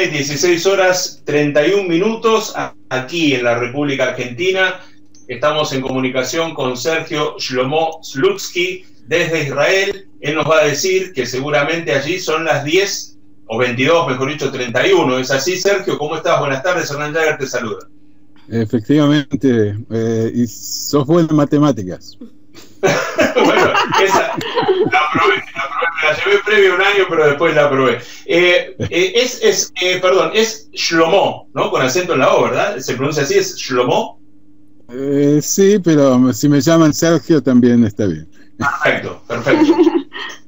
16 horas 31 minutos aquí en la República Argentina. Estamos en comunicación con Sergio Shlomo Slutsky desde Israel. Él nos va a decir que seguramente allí son las 10 o 22, mejor dicho, 31. ¿Es así, Sergio? ¿Cómo estás? Buenas tardes. Hernán Jagger te saluda. Efectivamente, y sos bueno en matemáticas. Bueno, esa la probé, me la llevé previo un año, pero después la probé. Es Shlomo, ¿no? Con acento en la O, ¿verdad? ¿Se pronuncia así? ¿Es Shlomo? Sí, pero si me llaman Sergio también está bien. Perfecto.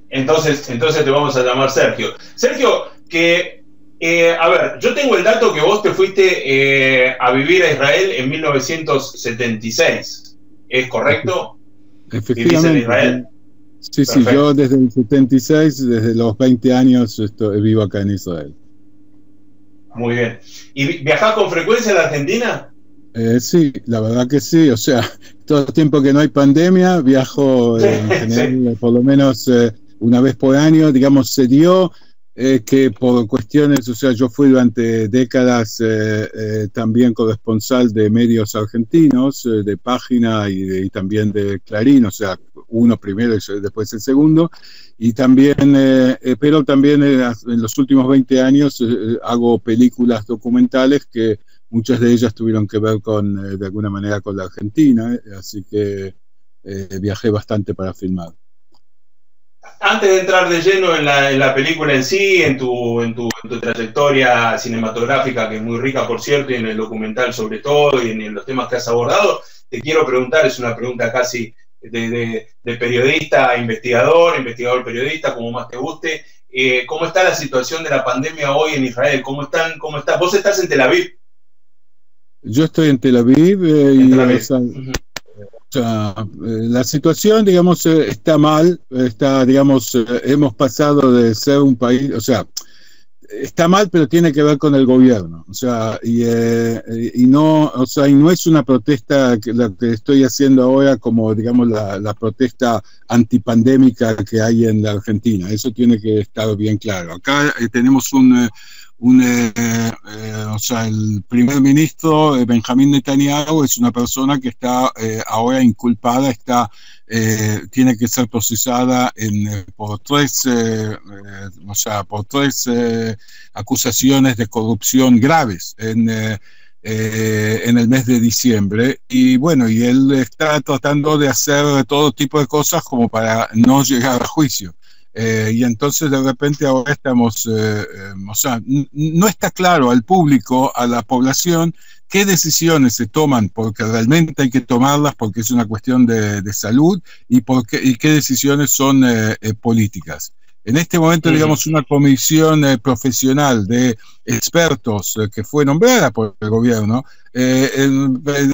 Entonces te vamos a llamar Sergio. Sergio, a ver, yo tengo el dato que vos te fuiste a vivir a Israel en 1976. ¿Es correcto? Efectivamente. ¿Vivís en Israel? Sí, perfecto. Sí, yo desde el 76, desde los 20 años vivo acá en Israel. Muy bien. ¿Y viajás con frecuencia a la Argentina? Sí, la verdad que sí. O sea, todo el tiempo que no hay pandemia, viajo en general, sí. Por lo menos una vez por año. Digamos, se dio que por cuestiones, o sea, yo fui durante décadas también corresponsal de medios argentinos, de Página y también de Clarín, o sea, uno primero y después el segundo, y también, pero también en los últimos 20 años hago películas documentales que muchas de ellas tuvieron que ver con, de alguna manera, con la Argentina, así que viajé bastante para filmar. Antes de entrar de lleno en la película en sí, en tu trayectoria cinematográfica, que es muy rica, por cierto, y en el documental sobre todo, y en los temas que has abordado, te quiero preguntar, es una pregunta casi de periodista, investigador periodista, como más te guste, ¿cómo está la situación de la pandemia hoy en Israel? ¿Cómo está? ¿Vos estás en Tel Aviv? Yo estoy en Tel Aviv, la situación, digamos, está mal, digamos, hemos pasado de ser un país, o sea, está mal, pero tiene que ver con el gobierno, o sea, y no es una protesta la que estoy haciendo ahora como, digamos, la protesta antipandémica que hay en la Argentina. Eso tiene que estar bien claro. Acá tenemos el primer ministro Benjamín Netanyahu es una persona que está ahora inculpada, tiene que ser procesada por tres acusaciones de corrupción graves en el mes de diciembre, y bueno, y él está tratando de hacer todo tipo de cosas como para no llegar a juicio. Y entonces de repente ahora estamos, no está claro al público, a la población, qué decisiones se toman, porque realmente hay que tomarlas porque es una cuestión de salud, y qué decisiones son políticas. En este momento, digamos, una comisión profesional de expertos que fue nombrada por el gobierno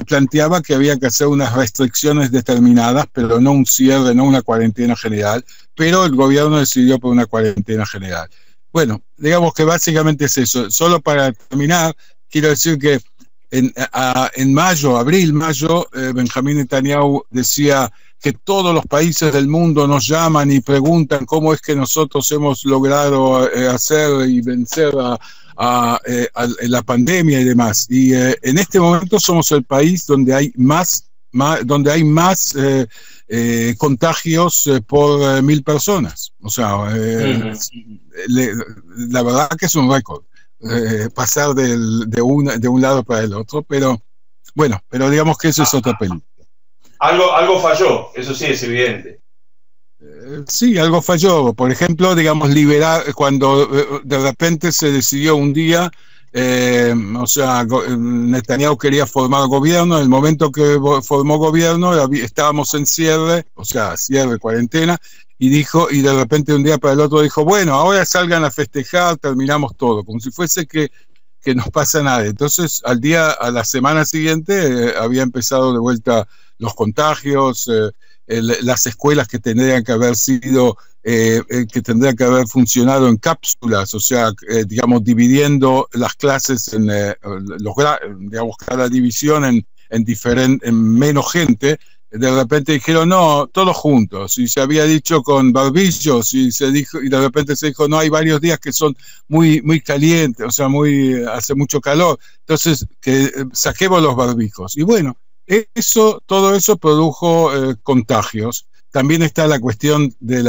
planteaba que había que hacer unas restricciones determinadas, pero no un cierre, no una cuarentena general, pero el gobierno decidió por una cuarentena general. Bueno, digamos que básicamente es eso. Solo para terminar, quiero decir que en abril-mayo, Benjamín Netanyahu decía que todos los países del mundo nos llaman y preguntan cómo es que nosotros hemos logrado hacer y vencer a la pandemia y demás. Y en este momento somos el país donde hay más contagios por 1.000 personas. O sea, la verdad que es un récord pasar de un lado para el otro, pero bueno, pero digamos que eso es otra película. Algo falló, eso sí es evidente. Sí, algo falló. Por ejemplo, digamos, cuando de repente se decidió un día, Netanyahu quería formar gobierno. En el momento que formó gobierno estábamos en cierre, cuarentena, y de repente un día para el otro dijo, bueno, ahora salgan a festejar, terminamos todo, como si fuese que no pasa nada. Entonces, a la semana siguiente había empezado de vuelta los contagios, las escuelas que tendrían que haber funcionado en cápsulas, o sea, digamos, dividiendo las clases digamos, cada división en menos gente, de repente dijeron no, todos juntos, y se había dicho con barbillos, y se dijo, y de repente se dijo no, hay varios días que son muy, muy calientes, o sea, hace mucho calor, entonces que saquemos los barbijos. Y bueno, todo eso produjo contagios. También está la cuestión de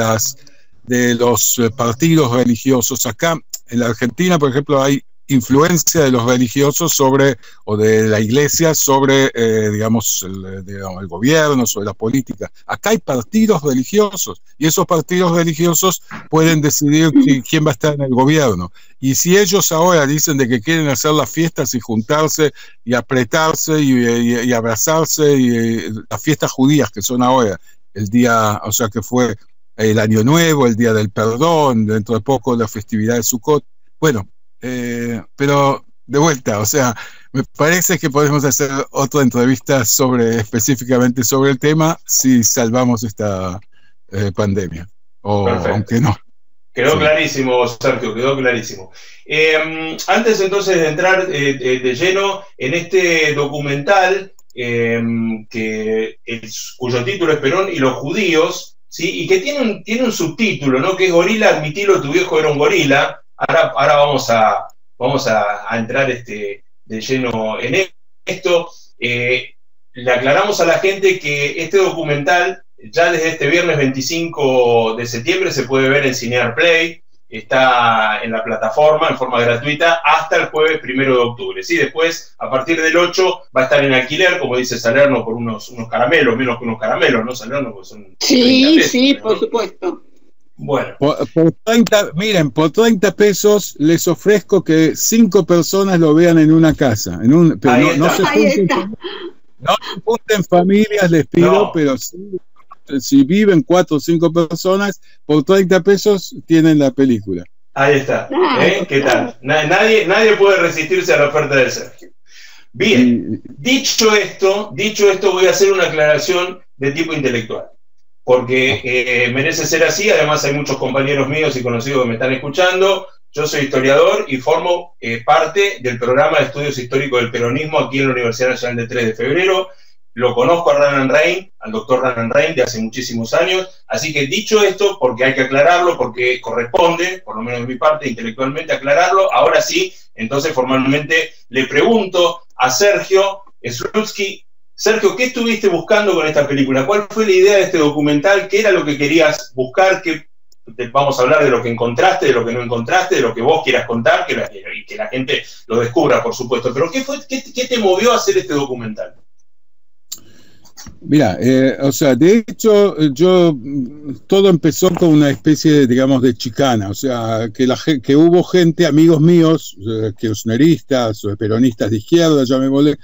los partidos religiosos. Acá en la Argentina, por ejemplo, hay influencia de los religiosos o de la iglesia sobre, digamos, el gobierno, sobre la política. Acá hay partidos religiosos y esos partidos religiosos pueden decidir quién va a estar en el gobierno. Y si ellos ahora dicen de que quieren hacer las fiestas y juntarse y apretarse y abrazarse, y las fiestas judías que son ahora, el día, o sea que fue el Año Nuevo, el Día del Perdón, dentro de poco la festividad de Sukkot, bueno, pero de vuelta, o sea, me parece que podemos hacer otra entrevista específicamente sobre el tema si salvamos esta pandemia, o perfecto. Aunque no. Quedó clarísimo, Sergio, quedó clarísimo. Antes entonces de entrar de lleno en este documental, cuyo título es Perón y los judíos, ¿sí? Y que tiene un subtítulo, ¿no? Que es Gorila, admitilo, tu viejo era un gorila. Ahora vamos a entrar de lleno en esto. Le aclaramos a la gente que este documental ya desde este viernes 25 de septiembre se puede ver en Cinear Play, está en la plataforma en forma gratuita hasta el jueves 1 de octubre. ¿Sí? Después, a partir del 8, va a estar en alquiler, como dice Salerno, por unos caramelos, menos que unos caramelos, ¿no, Salerno? Pues son sí, pesos, sí, ¿no? Por supuesto. Bueno. Por 30, miren, por 30 pesos les ofrezco que 5 personas lo vean en una casa. Pero no se junten familias, les pido, no. Pero si viven 4 o 5 personas, por 30 pesos tienen la película. Ahí está. ¿Qué tal? Nadie puede resistirse a la oferta de Sergio. Bien, dicho esto, voy a hacer una aclaración de tipo intelectual. Porque merece ser así. Además hay muchos compañeros míos y conocidos que me están escuchando. Yo soy historiador y formo parte del programa de estudios históricos del peronismo aquí en la Universidad Nacional de 3 de Febrero. Lo conozco a Ranan Rein, al doctor Ranan Rein, de hace muchísimos años. Así que dicho esto, porque hay que aclararlo, porque corresponde, por lo menos de mi parte, intelectualmente aclararlo, ahora sí, entonces formalmente le pregunto a Sergio Slutsky. Sergio, ¿qué estuviste buscando con esta película? ¿Cuál fue la idea de este documental? ¿Qué era lo que querías buscar? Vamos a hablar de lo que encontraste, de lo que no encontraste, de lo que vos quieras contar, y que la gente lo descubra, por supuesto. Pero ¿qué te movió a hacer este documental? Mira, o sea, de hecho, todo empezó con una especie, digamos, de chicana, o sea, que hubo gente, amigos míos, kirchneristas, peronistas de izquierda, llamémosle,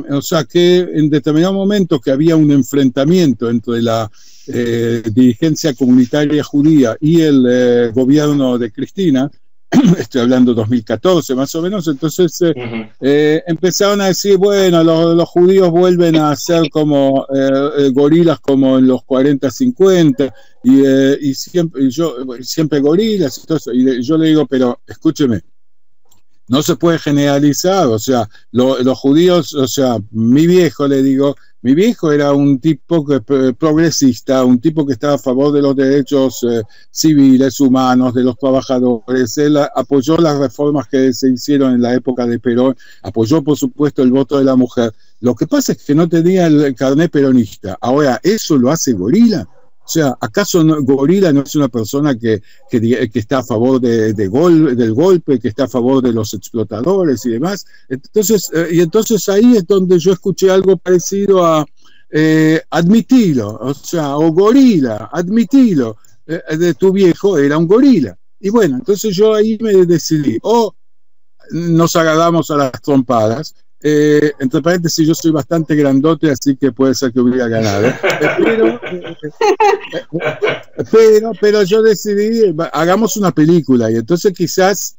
o sea, que en determinado momento que había un enfrentamiento entre la dirigencia comunitaria judía y el gobierno de Cristina, estoy hablando 2014 más o menos, entonces empezaron a decir, bueno, los judíos vuelven a ser como gorilas como en los 40-50 y siempre gorilas, entonces, y yo le digo, pero escúcheme, no se puede generalizar, o sea, los judíos, o sea, mi viejo era un tipo progresista, un tipo que estaba a favor de los derechos civiles, humanos, de los trabajadores. Él apoyó las reformas que se hicieron en la época de Perón, apoyó, por supuesto, el voto de la mujer. Lo que pasa es que no tenía el carnet peronista. Ahora, ¿eso lo hace gorila? O sea, ¿acaso gorila no es una persona que está a favor del golpe, que está a favor de los explotadores y demás? Entonces ahí es donde yo escuché algo parecido a admitilo, o sea, o gorila, admitilo, de tu viejo era un gorila. Y bueno, entonces yo ahí me decidí, o nos agarramos a las trompadas. Entre paréntesis, yo soy bastante grandote, así que puede ser que hubiera ganado. Pero yo decidí, hagamos una película, y entonces quizás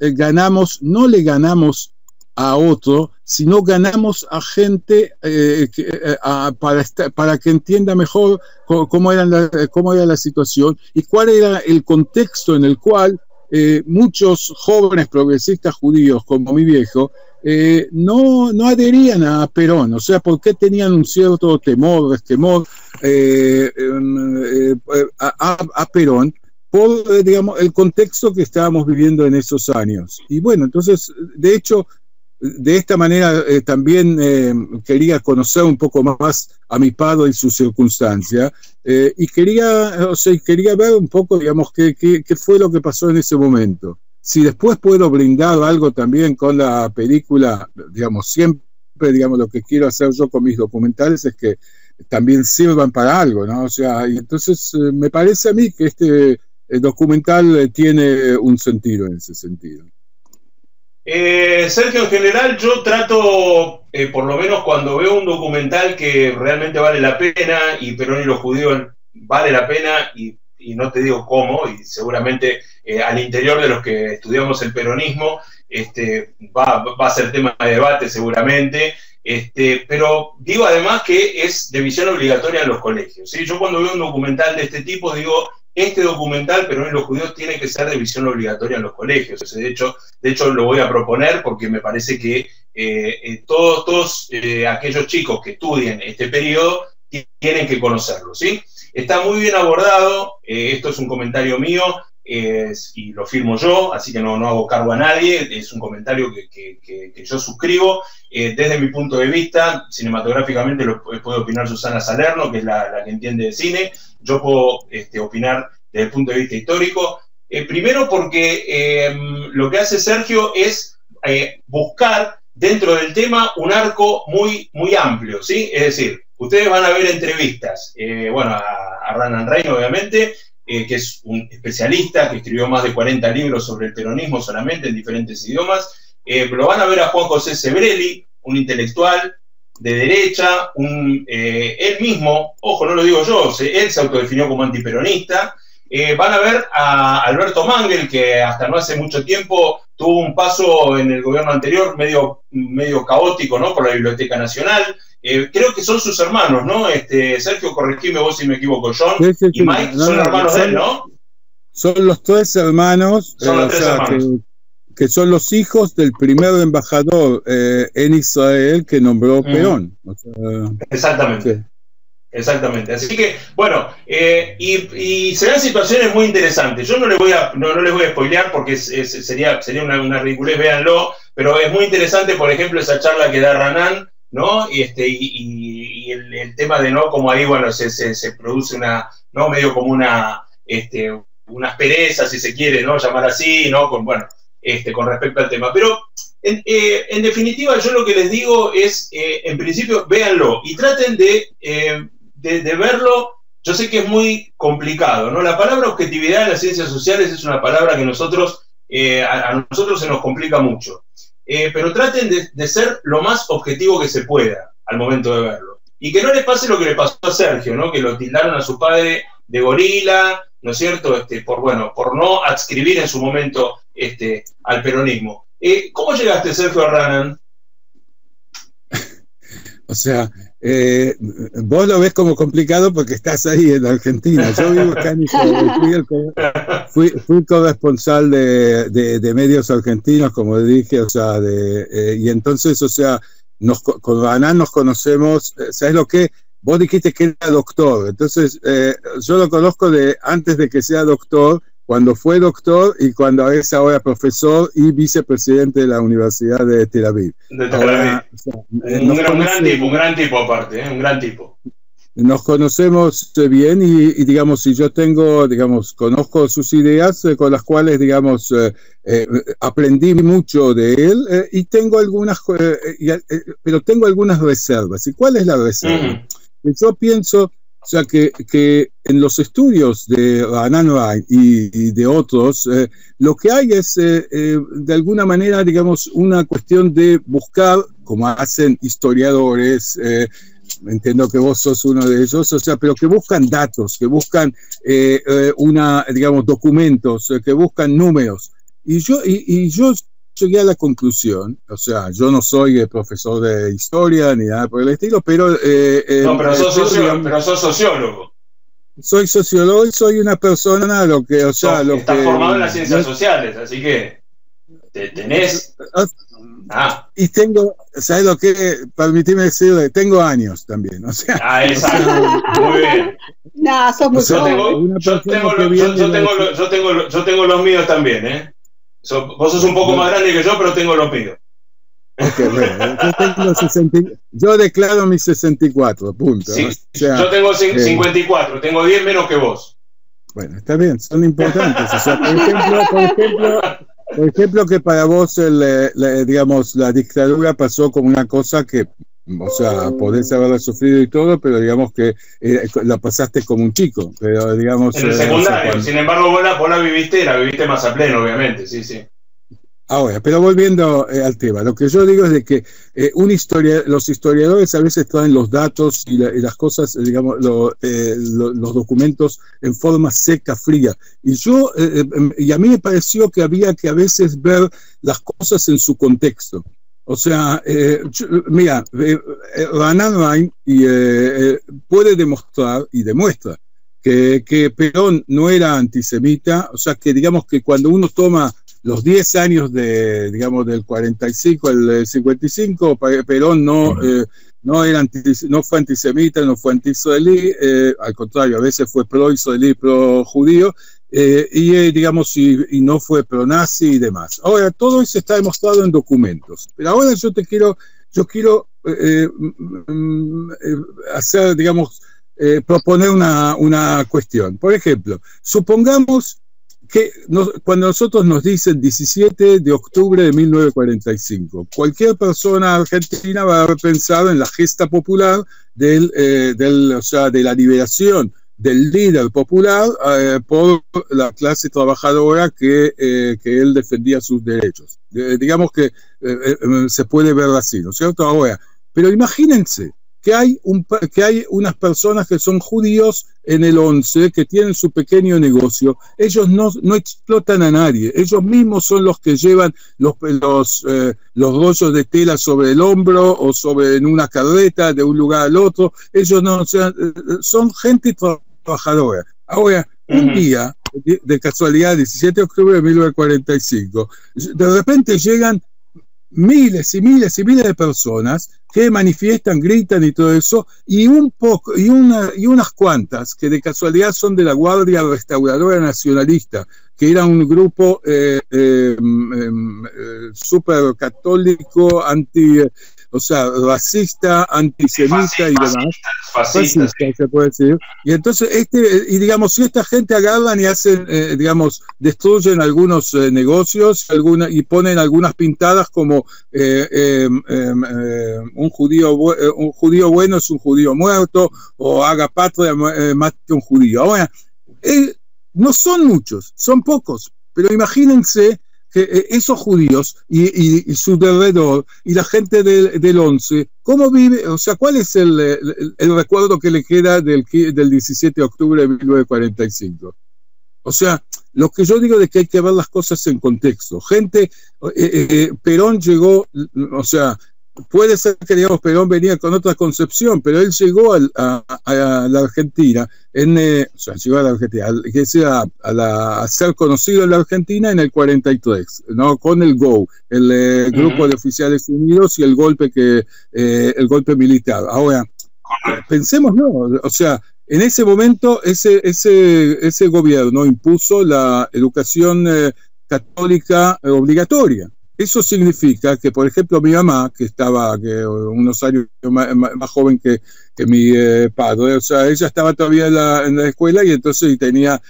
no le ganamos a otro, sino ganamos a gente para que entienda mejor cómo era la situación y cuál era el contexto en el cual muchos jóvenes progresistas judíos, como mi viejo, no adherían a Perón. O sea, ¿por qué tenían un cierto temor, resquemor a Perón? Por, digamos, el contexto que estábamos viviendo en esos años. Y bueno, entonces, de hecho, de esta manera también quería conocer un poco más a mi padre y su circunstancia, y quería ver un poco, digamos, qué fue lo que pasó en ese momento. Si después puedo brindar algo también con la película, digamos, siempre, digamos, lo que quiero hacer yo con mis documentales es que también sirvan para algo, ¿no? O sea, y entonces me parece a mí que este documental tiene un sentido en ese sentido. Sergio, en general yo trato, por lo menos cuando veo un documental que realmente vale la pena, y Perón y los judíos vale la pena, y no te digo cómo, y seguramente al interior de los que estudiamos el peronismo va a ser tema de debate seguramente, pero digo además que es de visión obligatoria en los colegios, ¿sí? Yo cuando veo un documental de este tipo digo, este documental, Perón y los judíos, tiene que ser de visión obligatoria en los colegios. De hecho lo voy a proponer porque me parece que todos aquellos chicos que estudien este periodo tienen que conocerlo, ¿sí? Está muy bien abordado, esto es un comentario mío y lo firmo yo, así que no hago cargo a nadie, es un comentario que yo suscribo. Desde mi punto de vista, cinematográficamente lo puede opinar Susana Salerno, que es la que entiende de cine. Yo puedo opinar desde el punto de vista histórico. Primero porque lo que hace Sergio es buscar dentro del tema un arco muy, muy amplio, ¿sí? Es decir, ustedes van a ver entrevistas, a Ranan Rein, obviamente, que es un especialista que escribió más de 40 libros sobre el peronismo solamente en diferentes idiomas. Lo van a ver a Juan José Sebrelli, un intelectual de derecha, él mismo, ojo, no lo digo yo, él se autodefinió como antiperonista. Van a ver a Alberto Mangel, que hasta no hace mucho tiempo tuvo un paso en el gobierno anterior medio caótico, ¿no? Por la Biblioteca Nacional. Creo que son sus hermanos, ¿no? Sergio, corregime vos si me equivoco, John sí, y Mike son hermanos de él, ¿no? Son los tres hermanos. Son los tres hermanos. Que son los hijos del primer embajador en Israel que nombró Perón. O sea, exactamente. Sí. Exactamente. Así que, bueno, y serán situaciones muy interesantes. Yo no les voy a spoilear porque sería una ridiculez, véanlo, pero es muy interesante, por ejemplo, esa charla que da Ranan, ¿no? Y el tema de, ¿no? Como ahí, bueno, se produce ¿no? Medio como una aspereza, si se quiere, ¿no? Llamar así, ¿no? Con respecto al tema. Pero, en definitiva, yo lo que les digo es, en principio, véanlo y traten de verlo. Yo sé que es muy complicado, ¿no? La palabra objetividad en las ciencias sociales es una palabra que a nosotros se nos complica mucho. Pero traten de ser lo más objetivo que se pueda al momento de verlo. Y que no les pase lo que le pasó a Sergio, ¿no? Que lo tildaron a su padre de gorila, ¿no es cierto? Por no adscribir en su momento al peronismo. ¿Cómo llegaste, Sergio, a Ranan? O sea, vos lo ves como complicado porque estás ahí en Argentina. Yo vivo acá en Israel, fui corresponsal de medios argentinos, como dije, o sea, y entonces, o sea, con Ranan nos conocemos. ¿Sabes lo que? Vos dijiste que era doctor, entonces yo lo conozco antes de que sea doctor, cuando fue doctor y cuando es ahora profesor y vicepresidente de la Universidad de Tel Aviv. De Tel Aviv. O sea, un gran tipo aparte, un gran tipo. Nos conocemos bien y digamos, si yo conozco sus ideas con las cuales, digamos, aprendí mucho de él y tengo pero tengo algunas reservas. ¿Y cuál es la reserva? Yo pienso, o sea, que en los estudios de Ranan Rein y de otros, lo que hay es, de alguna manera, digamos, una cuestión de buscar, como hacen historiadores, entiendo que vos sos uno de ellos, o sea, pero que buscan datos, que buscan documentos, que buscan números. Y yo llegué a la conclusión, o sea, yo no soy profesor de historia ni nada por el estilo, pero... pero sos sociólogo. soy sociólogo y soy una persona, estás formado en las ciencias sociales, así que tenés... Y tengo, ¿sabes lo que? Permitime decirle, tengo años también, o sea... exacto, muy bien. No, sos muy joven. Yo tengo los míos también, ¿eh? Vos sos un poco más grande que yo, pero tengo los míos. Okay, bueno, yo declaro mis 64, punto. Sí, yo tengo 54, tengo 10 menos que vos. Bueno, está bien, son importantes. O sea, por ejemplo, que para vos, digamos, la dictadura pasó como una cosa que, o sea, podés haberla sufrido y todo, pero digamos que la pasaste como un chico. Pero digamos. En el secundario, sin embargo, vos la viviste más a pleno, obviamente, sí, sí. Ahora, pero volviendo al tema, lo que yo digo es de que los historiadores a veces traen los datos y las cosas, digamos, los documentos en forma seca, fría. Y a mí me pareció que había que a veces ver las cosas en su contexto. O sea, mira, Hernán Rhein puede demostrar y demuestra que Perón no era antisemita, o sea, que digamos que cuando uno toma los 10 años digamos, del 45 al 55, Perón no fue antisemita, no fue anti-israelí, al contrario, a veces fue pro-israelí, pro-judío, digamos, y no fue pro-nazi y demás. Ahora, todo eso está demostrado en documentos. Pero ahora yo quiero hacer, digamos, proponer una cuestión. Por ejemplo, supongamos que cuando nosotros nos dicen 17 de octubre de 1945, cualquier persona argentina va a haber pensado en la gesta popular o sea, de la liberación del líder popular por la clase trabajadora que él defendía sus derechos. Digamos que se puede ver así, ¿no es cierto? Ahora, pero imagínense que hay unas personas que son judíos en el 11, que tienen su pequeño negocio. Ellos no explotan a nadie, ellos mismos son los que llevan los rollos de tela sobre el hombro o en una carreta de un lugar al otro. Ellos no, o sea, son gente trabajadora. Ahora, un día, de casualidad, 17 de octubre de 1945, de repente llegan miles y miles y miles de personas que manifiestan, gritan y todo eso, y unas cuantas que de casualidad son de la Guardia Restauradora Nacionalista, que era un grupo súper católico, o sea, racista, antisemita y demás. Fascista, se puede decir. Y entonces, digamos, si esta gente agarran y hacen, digamos, destruyen algunos negocios y ponen algunas pintadas como un judío bueno es un judío muerto, o haga patria más que un judío. Ahora, no son muchos, son pocos, pero imagínense que esos judíos y su alrededor y la gente del 11, ¿cómo vive? O sea, ¿cuál es el recuerdo que le queda del 17 de octubre de 1945? O sea, lo que yo digo de que hay que ver las cosas en contexto. Perón llegó, o sea, puede ser que, digamos, Perón venía con otra concepción, pero él llegó a la Argentina, llegó a la Argentina, a ser conocido en la Argentina en el 43, ¿no? Con el GO, el Grupo de Oficiales Unidos y el golpe militar. Ahora, pensemos, ¿no? O sea, en ese momento ese gobierno impuso la educación católica obligatoria. Eso significa que, por ejemplo, mi mamá, que estaba unos años más joven que mi padre, o sea, ella estaba todavía en la escuela y entonces tenía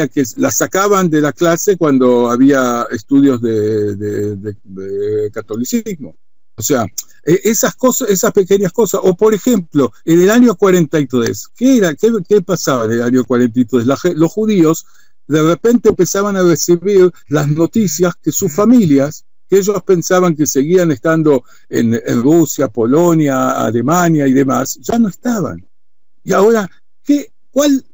que, la sacaban de la clase cuando había estudios de catolicismo. O sea, esas cosas, esas pequeñas cosas. O, por ejemplo, en el año 43, ¿qué pasaba en el año 43? Los judíos de repente empezaban a recibir las noticias que sus familias, que ellos pensaban que seguían estando en Rusia, Polonia, Alemania y demás, ya no estaban. Y ahora,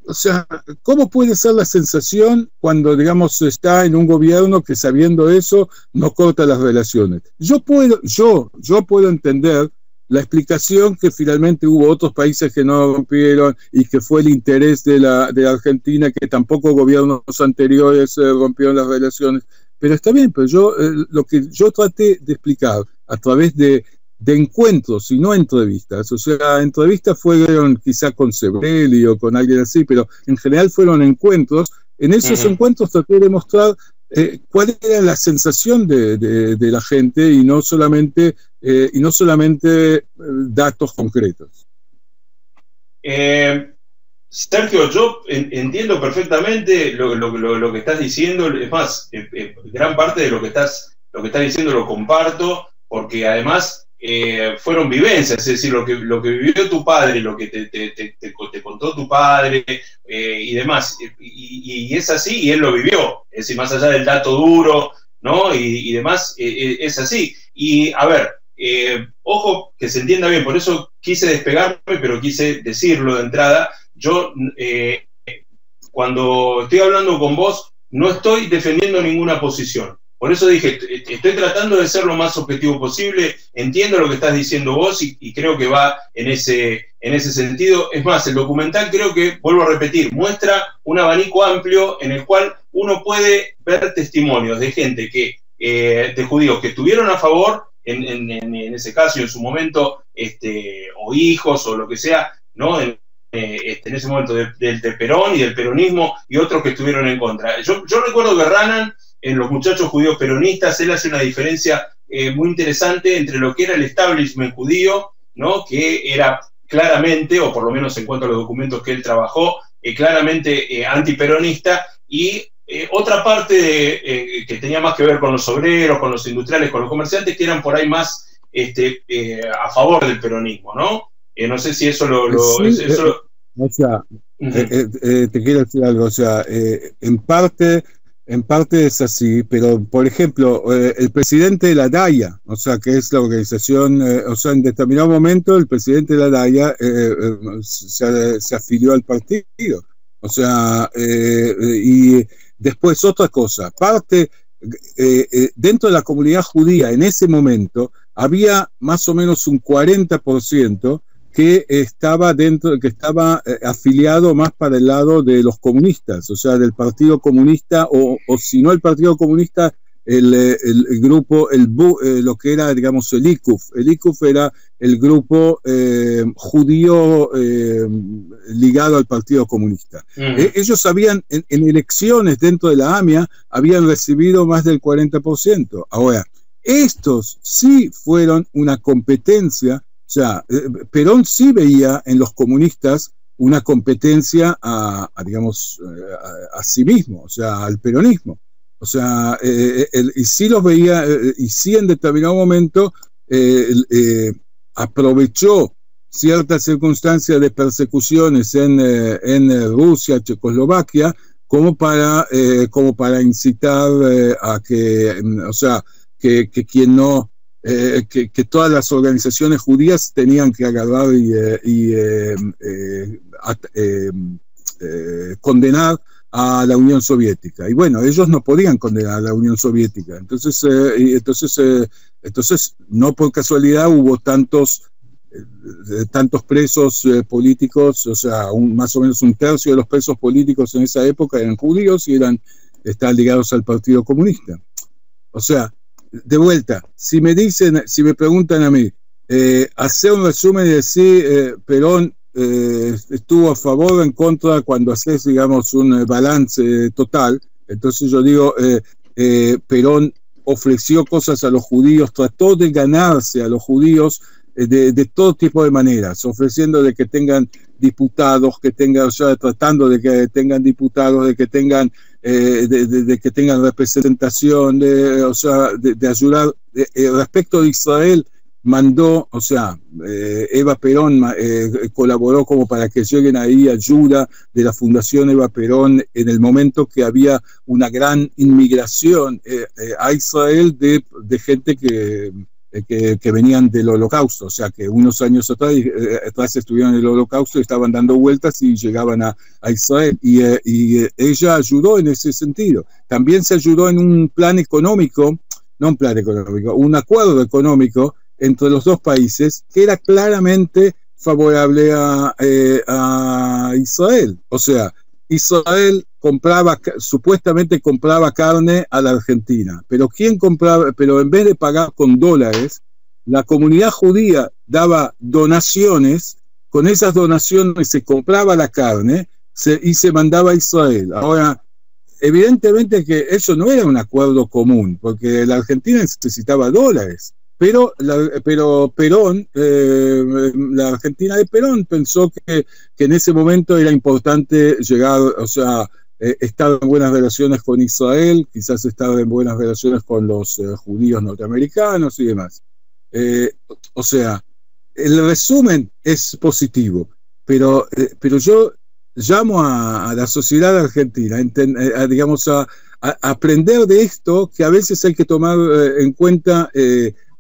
o sea, ¿cómo puede ser la sensación cuando, digamos, está en un gobierno que, sabiendo eso, no corta las relaciones? Yo puedo entender la explicación que finalmente hubo otros países que no rompieron y que fue el interés de la Argentina, que tampoco gobiernos anteriores rompieron las relaciones. Pero está bien, pero yo lo que yo traté de explicar a través de encuentros y no entrevistas, o sea, entrevistas fueron quizá con Sebrelli o con alguien así, pero en general fueron encuentros. En esos encuentros traté de mostrar cuál era la sensación de la gente y no solamente datos concretos. Sergio, yo entiendo perfectamente lo que estás diciendo. Es más, gran parte de lo que estás diciendo lo comparto, porque además fueron vivencias, es decir, lo que vivió tu padre, lo que te contó tu padre y demás, y es así, y él lo vivió, es decir, más allá del dato duro, ¿no? Y demás, es así. Y a ver, ojo, que se entienda bien, por eso quise despegarme, pero quise decirlo de entrada. Yo, cuando estoy hablando con vos, no estoy defendiendo ninguna posición. Por eso dije, estoy tratando de ser lo más objetivo posible, entiendo lo que estás diciendo vos y creo que va en ese sentido. Es más, el documental, creo que, vuelvo a repetir, muestra un abanico amplio en el cual uno puede ver testimonios de gente de judíos que estuvieron a favor, en ese caso y en su momento, o hijos o lo que sea, ¿no? En ese momento del Perón y del peronismo, y otros que estuvieron en contra. Yo recuerdo que Ranan, en Los muchachos judíos peronistas, él hace una diferencia muy interesante entre lo que era el establishment judío, ¿no? Que era claramente, o por lo menos en cuanto a los documentos que él trabajó, claramente antiperonista, y otra parte que tenía más que ver con los obreros, con los industriales, con los comerciantes, que eran por ahí más a favor del peronismo, ¿no? No sé si eso o sea, te quiero decir algo, o sea, en parte es así, pero por ejemplo, el presidente de la DAIA, o sea, que es la organización, o sea, en determinado momento el presidente de la DAIA se afilió al partido, o sea, y después otra cosa, dentro de la comunidad judía en ese momento había más o menos un 40% que estaba afiliado más para el lado de los comunistas, o sea, del Partido Comunista, o si no el Partido Comunista, el grupo, lo que era, digamos, el IKUF. El IKUF era el grupo judío ligado al Partido Comunista. Ellos habían, en elecciones dentro de la AMIA, habían recibido más del 40%. Ahora, estos sí fueron una competencia. O sea, Perón sí veía en los comunistas una competencia a sí mismo, o sea, al peronismo. O sea, y sí los veía, y sí en determinado momento aprovechó ciertas circunstancias de persecuciones en Rusia, Checoslovaquia, como para incitar a que, o sea, que quien no... que todas las organizaciones judías tenían que agarrar y condenar a la Unión Soviética. Y bueno, ellos no podían condenar a la Unión Soviética. Entonces no por casualidad hubo tantos presos políticos, o sea, más o menos un tercio de los presos políticos en esa época eran judíos y estaban ligados al Partido Comunista. O sea, de vuelta, si me preguntan a mí, hacer un resumen y decir Perón estuvo a favor o en contra, cuando haces, digamos, un balance total, entonces yo digo, Perón ofreció cosas a los judíos, trató de ganarse a los judíos de todo tipo de maneras, ofreciendo de que tengan diputados, o sea, tratando de que tengan diputados, de que tengan que tengan representación, o sea, de ayudar. Respecto de Israel, mandó, o sea, Eva Perón colaboró como para que lleguen ahí ayuda de la Fundación Eva Perón en el momento que había una gran inmigración a Israel de gente que venían del Holocausto, o sea que unos años atrás estuvieron en el Holocausto y estaban dando vueltas y llegaban a Israel, y ella ayudó en ese sentido. También se ayudó en un plan económico, no un plan económico, un acuerdo económico entre los dos países que era claramente favorable a Israel. O sea, Israel supuestamente compraba carne a la Argentina, pero pero en vez de pagar con dólares, la comunidad judía daba donaciones, con esas donaciones se compraba la carne y se mandaba a Israel. Ahora, evidentemente que eso no era un acuerdo común, porque la Argentina necesitaba dólares, pero Perón, la Argentina de Perón pensó que en ese momento era importante llegar, o sea, estar en buenas relaciones con Israel, quizás estar en buenas relaciones con los judíos norteamericanos y demás. O sea, el resumen es positivo, pero yo llamo a la sociedad argentina digamos, a aprender de esto, que a veces hay que tomar en cuenta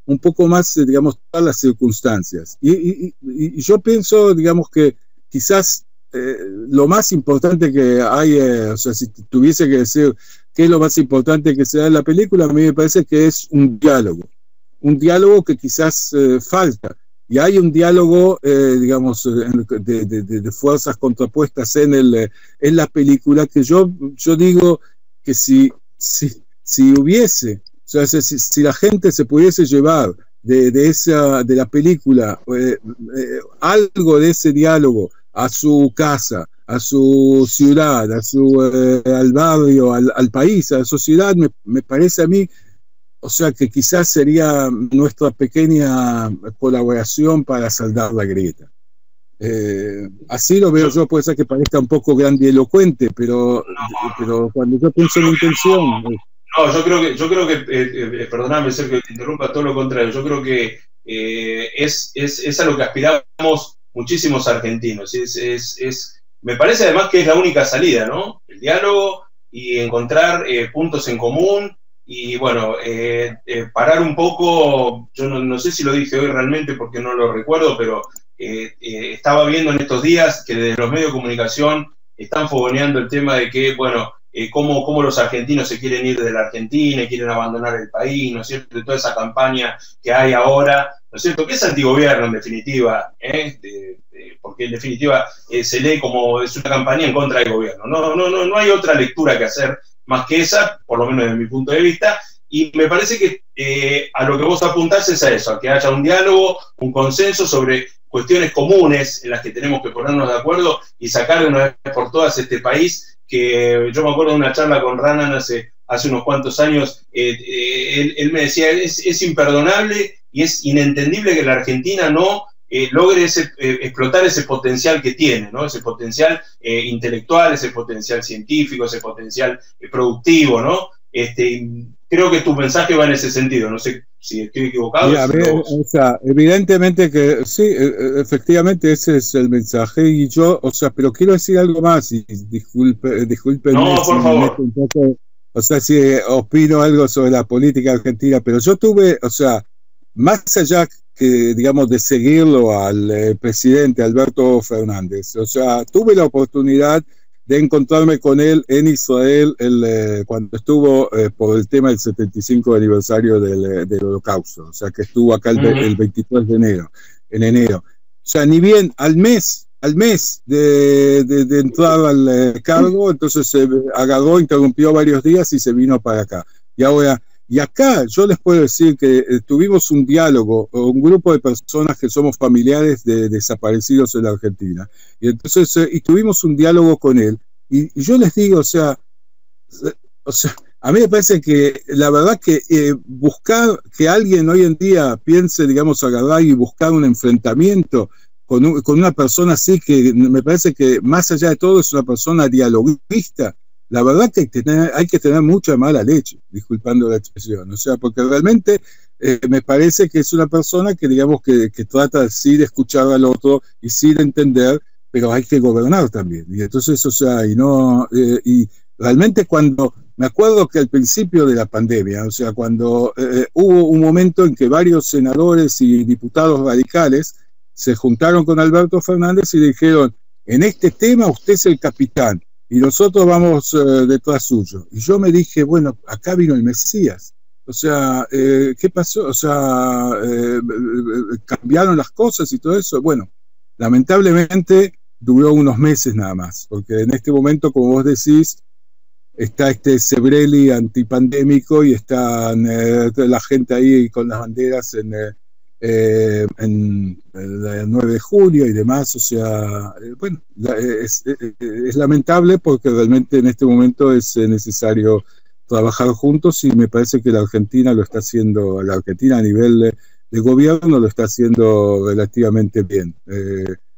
un poco más, digamos, todas las circunstancias. Y yo pienso, digamos, que quizás lo más importante que hay, o sea, si tuviese que decir qué es lo más importante que se da en la película, a mí me parece que es un diálogo que quizás falta. Y hay un diálogo, digamos, de fuerzas contrapuestas en la película, que yo digo que si hubiese, o sea, si la gente se pudiese llevar de la película algo de ese diálogo a su casa, a su ciudad, al barrio, al país, a la sociedad, me parece a mí, o sea, que quizás sería nuestra pequeña colaboración para saldar la grieta. Así lo veo yo, puede ser que parezca un poco grandilocuente, pero cuando yo pienso en la intención... No, yo creo que perdóname, Sergio, que te interrumpa, todo lo contrario. Yo creo que es a lo que aspiramos muchísimos argentinos. Me parece además que es la única salida, ¿no? El diálogo y encontrar puntos en común y, bueno, parar un poco. Yo no sé si lo dije hoy realmente porque no lo recuerdo, pero estaba viendo en estos días que desde los medios de comunicación están fogoneando el tema de que, bueno, cómo los argentinos se quieren ir de la Argentina y quieren abandonar el país, ¿no es cierto? De toda esa campaña que hay ahora, ¿no es cierto? Que es antigobierno en definitiva, porque en definitiva se lee como es una campaña en contra del gobierno. No hay otra lectura que hacer más que esa, por lo menos desde mi punto de vista, y me parece que a lo que vos apuntás es a eso, a que haya un diálogo, un consenso sobre cuestiones comunes en las que tenemos que ponernos de acuerdo y sacar de una vez por todas este país, que yo me acuerdo de una charla con Ranan hace unos cuantos años, él me decía, es imperdonable y es inentendible que la Argentina no logre explotar ese potencial que tiene, ¿no? Ese potencial intelectual, ese potencial científico, ese potencial productivo, ¿no? Creo que tu mensaje va en ese sentido, no sé si estoy equivocado. O sea, evidentemente que sí, efectivamente ese es el mensaje, y yo, o sea, pero quiero decir algo más, y disculpen. No, por favor. O sea, si opino algo sobre la política argentina, pero yo tuve, o sea, más allá que, digamos, de seguirlo al presidente Alberto Fernández, o sea, tuve la oportunidad de encontrarme con él en Israel cuando estuvo por el tema del 75 aniversario del Holocausto, o sea, que estuvo acá el 23 de enero, en enero. O sea, ni bien al mes de entrar al cargo, entonces se agarró, interrumpió varios días y se vino para acá. Y acá yo les puedo decir que tuvimos un diálogo, un grupo de personas que somos familiares de desaparecidos en la Argentina, y entonces y tuvimos un diálogo con él, y yo les digo, o sea, a mí me parece que la verdad que buscar que alguien hoy en día piense, digamos, agarrar y buscar un enfrentamiento con una persona así, que me parece que más allá de todo es una persona dialoguista. La verdad que hay que tener mucha mala leche, disculpando la expresión, o sea, porque realmente me parece que es una persona que, digamos, que trata sí de escuchar al otro y sí de entender, pero hay que gobernar también. Y entonces, o sea, y realmente cuando, me acuerdo que al principio de la pandemia, o sea, cuando hubo un momento en que varios senadores y diputados radicales se juntaron con Alberto Fernández y le dijeron, en este tema usted es el capitán, y nosotros vamos detrás suyo. Y yo me dije, bueno, acá vino el Mesías. O sea, ¿qué pasó? O sea, cambiaron las cosas y todo eso. Bueno, lamentablemente duró unos meses nada más, porque en este momento, como vos decís, está este Sebrelli antipandémico y están la gente ahí con las banderas en el 9 de julio y demás. O sea, bueno, es lamentable porque realmente en este momento es necesario trabajar juntos y me parece que la Argentina lo está haciendo, la Argentina a nivel de gobierno lo está haciendo relativamente bien.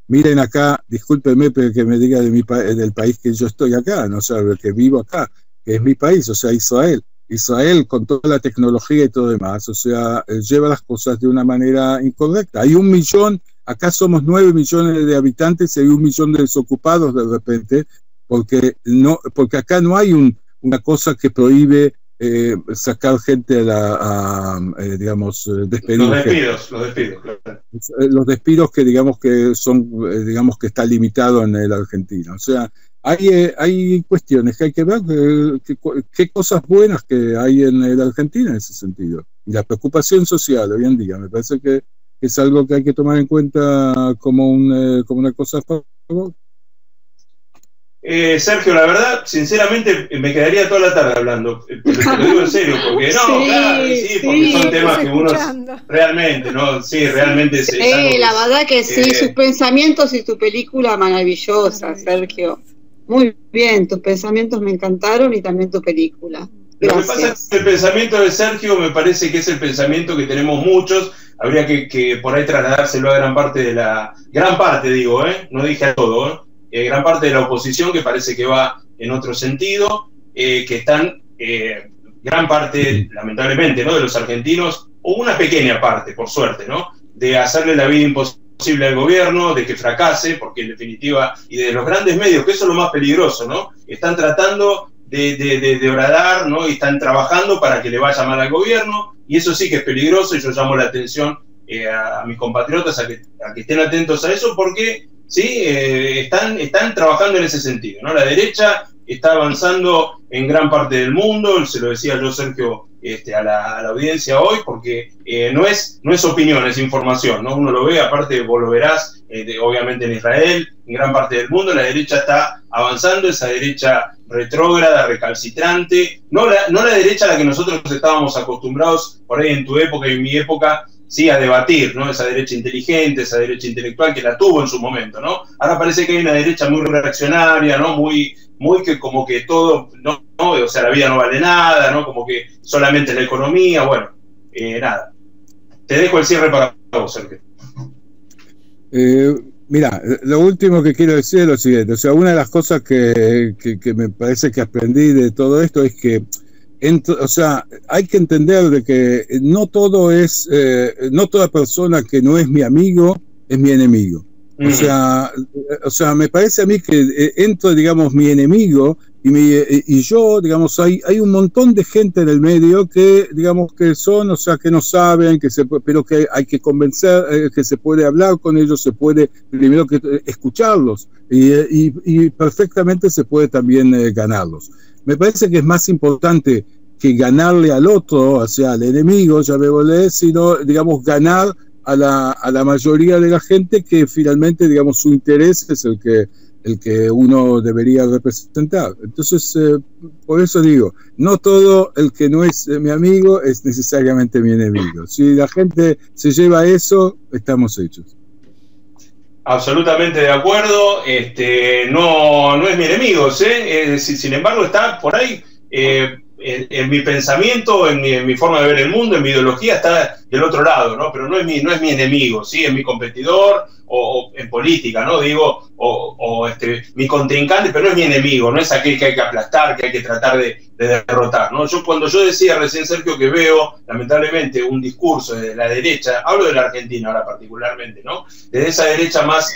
Miren acá, discúlpenme que me diga del país que yo estoy acá, no, o sea, que vivo acá, que es mi país, o sea, Israel. Israel, con toda la tecnología y todo demás, o sea, lleva las cosas de una manera incorrecta. Hay 1 millón, acá somos 9 millones de habitantes y hay 1 millón de desocupados de repente, porque acá no hay una cosa que prohíbe sacar gente digamos, despedir. Los despidos, claro. Los despidos que digamos que son, digamos que está limitado en la Argentina. O sea, hay cuestiones que hay que ver, qué cosas buenas que hay en la Argentina en ese sentido. Y la preocupación social hoy en día, me parece que es algo que hay que tomar en cuenta como una cosa a favor. Sergio, la verdad, sinceramente, me quedaría toda la tarde hablando, pero te lo digo en serio, porque no, sí, claro, sí, porque son temas que uno realmente, ¿no? Sí, realmente es algo la verdad que sí, sus pensamientos y tu película maravillosa, Sergio. Muy bien, tus pensamientos me encantaron y también tu película. Gracias. Lo que pasa es que el pensamiento de Sergio me parece que es el pensamiento que tenemos muchos, habría que por ahí trasladárselo a gran parte digo, no dije a todo, gran parte de la oposición que parece que va en otro sentido, que están, gran parte, lamentablemente, ¿no?, de los argentinos, o una pequeña parte, por suerte, ¿no?, de hacerle la vida imposible al gobierno, de que fracase, porque en definitiva, y de los grandes medios, que eso es lo más peligroso, ¿no?, están tratando de horadar, ¿no?, y están trabajando para que le vaya mal al gobierno, y eso sí que es peligroso, y yo llamo la atención a mis compatriotas a que estén atentos a eso, porque sí, están trabajando en ese sentido, ¿no? La derecha está avanzando en gran parte del mundo, se lo decía yo, Sergio, a la audiencia hoy, porque no es opinión, es información, ¿no? Uno lo ve, aparte vos lo verás, obviamente en Israel, en gran parte del mundo, la derecha está avanzando, esa derecha retrógrada, recalcitrante, no la derecha a la que nosotros estábamos acostumbrados por ahí en tu época y en mi época, sí, a debatir, ¿no? Esa derecha inteligente, esa derecha intelectual que la tuvo en su momento, ¿no? Ahora parece que hay una derecha muy reaccionaria, ¿no? Muy que como que todo, no, o sea, la vida no vale nada, ¿no? Como que solamente la economía, bueno, nada. Te dejo el cierre para vos, Sergio. Mira, lo último que quiero decir es lo siguiente, o sea, una de las cosas que me parece que aprendí de todo esto es que o sea, hay que entender de que no todo es, no toda persona que no es mi amigo es mi enemigo. O sea, me parece a mí que entre, digamos, mi enemigo y yo, digamos, hay un montón de gente en el medio que, digamos, que son, o sea, que no saben, pero que hay que convencer, que se puede hablar con ellos, se puede primero que escucharlos y perfectamente se puede también ganarlos. Me parece que es más importante que ganarle al otro, o sea, al enemigo, llamémosle, sino, digamos, ganar a la mayoría de la gente que finalmente, digamos, su interés es el que uno debería representar. Entonces, por eso digo, no todo el que no es mi amigo es necesariamente mi enemigo. Si la gente se lleva a eso, estamos hechos. Absolutamente de acuerdo, no es mi enemigo, sin embargo está por ahí, en mi pensamiento, en mi forma de ver el mundo, en mi ideología está del otro lado, ¿no? Pero no es mi enemigo, ¿sí? Es mi competidor, o en política, ¿no? Digo, mi contrincante, pero no es mi enemigo, no es aquel que hay que aplastar, que hay que tratar de derrotar, ¿no? Cuando yo decía recién, Sergio, que veo, lamentablemente, un discurso de la derecha, hablo de la Argentina ahora particularmente, ¿no? Desde esa derecha más,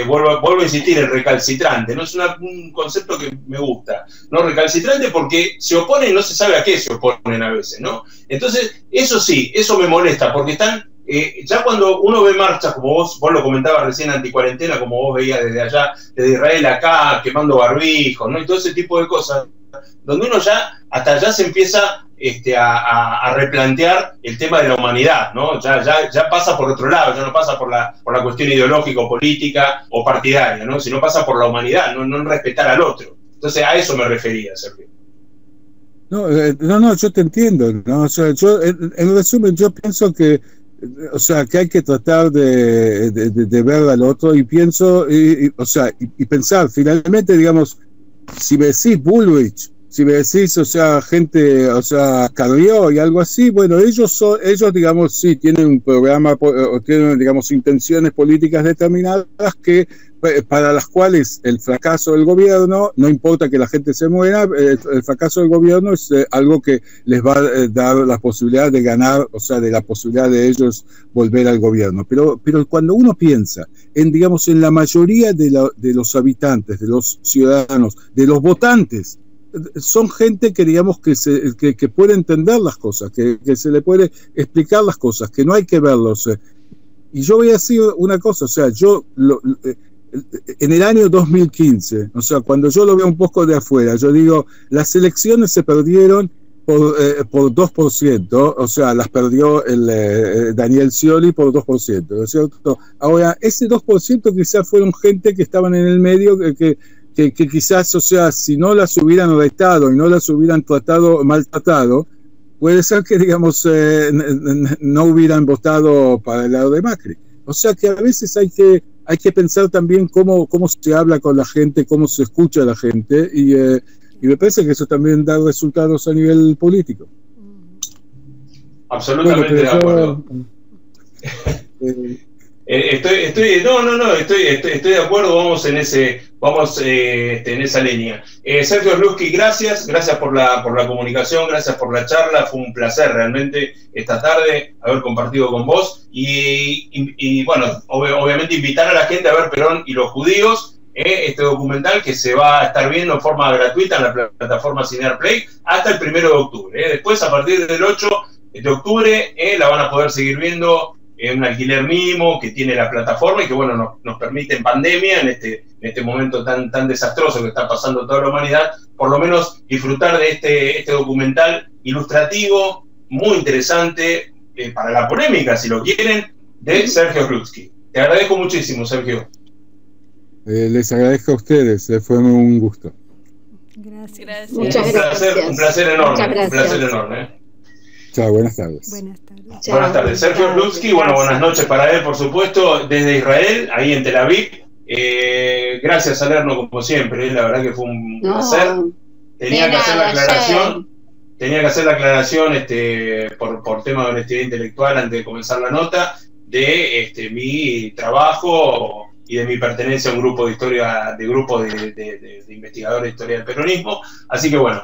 vuelvo a insistir, el recalcitrante, ¿no? Es un concepto que me gusta, ¿no? Recalcitrante porque se oponen y no se sabe a qué se oponen a veces, ¿no? Entonces, eso sí, eso me molesta, porque están, ya cuando uno ve marchas, como vos lo comentabas recién, anticuarentena, como vos veías desde allá, desde Israel acá, quemando barbijos, ¿no? Y todo ese tipo de cosas, donde uno ya, hasta allá se empieza a replantear el tema de la humanidad, ¿no? Ya pasa por otro lado, ya no pasa por la cuestión ideológica o política o partidaria, ¿no? Sino pasa por la humanidad, no en respetar al otro. Entonces a eso me refería, Sergio. No, yo te entiendo, ¿no? O sea, yo, en resumen, yo pienso que, o sea, que hay que tratar de ver al otro y pienso, o sea, y pensar, finalmente, digamos, si me decís Bullrich, si me decís, o sea, gente, o sea, Carrió y algo así, bueno, ellos, digamos, sí, tienen un programa, o tienen, digamos, intenciones políticas determinadas que para las cuales el fracaso del gobierno, no importa que la gente se muera, el fracaso del gobierno es algo que les va a dar la posibilidad de ganar, o sea, de la posibilidad de ellos volver al gobierno. Pero cuando uno piensa en, digamos, en la mayoría de los habitantes, de los ciudadanos, de los votantes, son gente que, digamos, que puede entender las cosas, que se le puede explicar las cosas, que no hay que verlos. Y yo voy a decir una cosa, o sea, en el año 2015, o sea, cuando yo lo veo un poco de afuera, yo digo, las elecciones se perdieron por 2%, o sea, las perdió Daniel Scioli por 2%, ¿no es cierto? Ahora, ese 2% quizás fueron gente que estaban en el medio, que quizás, o sea, si no las hubieran retado y no las hubieran maltratado, puede ser que, digamos, no hubieran votado para el lado de Macri. O sea que a veces hay que pensar también cómo se habla con la gente, cómo se escucha a la gente, y me parece que eso también da resultados a nivel político. Absolutamente de acuerdo. Estoy de acuerdo, vamos en esa línea. Sergio Slutsky, gracias por la comunicación, gracias por la charla, fue un placer realmente esta tarde haber compartido con vos y bueno, obviamente invitar a la gente a ver Perón y los judíos, este documental que se va a estar viendo en forma gratuita en la plataforma Cinear Play hasta el 1 de octubre. Después, a partir del 8 de octubre, la van a poder seguir viendo un alquiler mínimo que tiene la plataforma y que, bueno, nos permite en pandemia, en este momento tan desastroso que está pasando toda la humanidad, por lo menos disfrutar de este documental ilustrativo, muy interesante, para la polémica, si lo quieren, de Sergio Slutsky. Te agradezco muchísimo, Sergio. Les agradezco a ustedes, fue un gusto. Gracias. Muchas gracias. Un placer enorme. Chao, buenas tardes. Buenas tardes. Sergio Slutsky, bueno, buenas noches para él, por supuesto, desde Israel, ahí en Tel Aviv. Gracias, Salerno, como siempre, la verdad que fue un placer. Tenía que hacer la aclaración por tema de honestidad intelectual antes de comenzar la nota, de mi trabajo y de mi pertenencia a un grupo de investigadores de historia del peronismo. Así que bueno,